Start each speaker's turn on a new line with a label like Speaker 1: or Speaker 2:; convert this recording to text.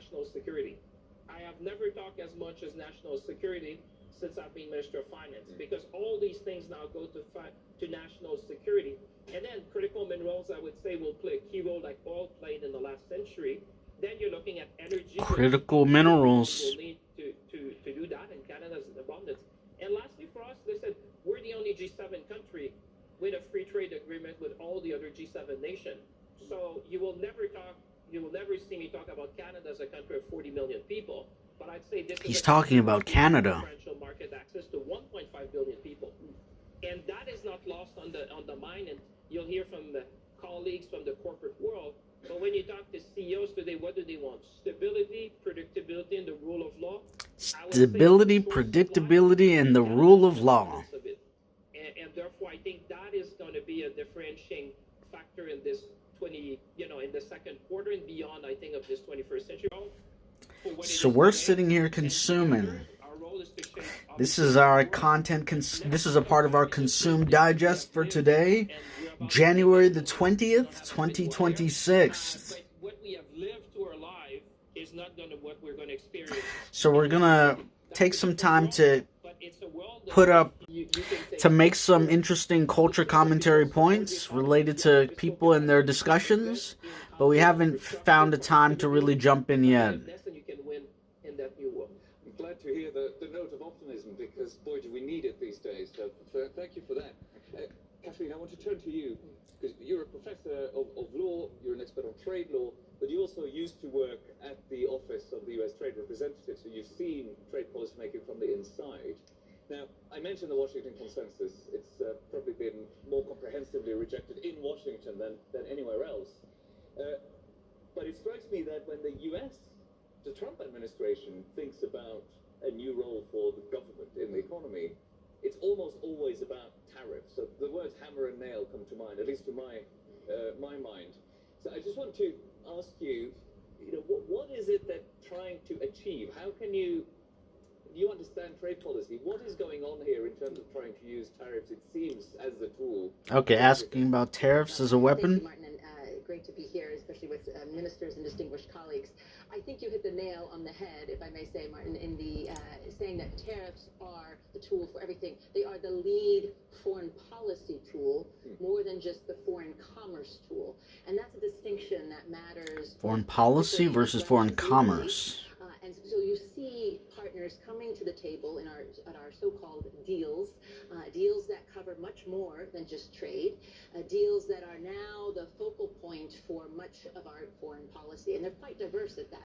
Speaker 1: national security. I have never talked as much as national security since I've been Minister of Finance, because all these things now go to national security. And then critical minerals, I would say, will play a key role like oil played in the last century. Then you're looking at energy.
Speaker 2: Critical minerals.
Speaker 1: We'll need to do that, and Canada's in abundance. And lastly, for us, listen, we're the only G7 country with a free trade agreement with all the other G7 nations. So you will never see me talk about Canada as a country of 40 million people. But I'd say this
Speaker 2: He's talking about Canada.
Speaker 1: Differential market access to 1.5 billion people, and that is not lost on the mind. And you'll hear from the colleagues from the corporate world. But when you talk to CEOs today, what do they want? Stability, predictability, and the rule of law.
Speaker 2: Stability, predictability, and the rule of law.
Speaker 1: And therefore, I think that is going to be a differentiating factor in this in the second quarter and beyond, I think, of this 21st century.
Speaker 2: So we're sitting here consuming. This is our content. This is a part of our Consume Digest for today, January the 20th, 2026.
Speaker 1: What we have lived to our life is not going to what we're going to experience.
Speaker 2: So we're gonna take some time to put up, to make some interesting culture commentary points related to people and their discussions, but we haven't found a time to really jump in yet.
Speaker 1: I'm
Speaker 3: glad to hear the note of optimism, because, boy, do we need it these days. So thank you for that. Kathleen, I want to turn to you, because you're a professor of law, you're an expert on trade law, but you also used to work at the office of the US Trade Representative, so you've seen trade policy making from the inside. Now, I mentioned the Washington Consensus. It's probably been more comprehensively rejected in Washington than anywhere else. But it strikes me that when the the Trump administration thinks about a new role for the government in the economy, it's almost always about tariffs. So the words hammer and nail come to mind, at least to my mind. So I just want to ask you, what is it that trying to achieve? How can you understand trade policy? What is going on here in terms of trying to use tariffs, it seems, as a tool?
Speaker 2: Okay, asking about tariffs as a weapon.
Speaker 4: Thank you, Martin, and great to be here, especially with ministers and distinguished colleagues. I think you hit the nail on the head, if I may say, Martin, in the saying that tariffs are the tool for everything. They are the lead foreign policy tool, more than just the foreign commerce tool. And that's a distinction that matters.
Speaker 2: Foreign policy versus foreign commerce.
Speaker 4: And so you see partners coming to the table at our so-called deals, deals that cover much more than just trade, deals that are now the focal point for much of our foreign policy, and they're quite diverse at that.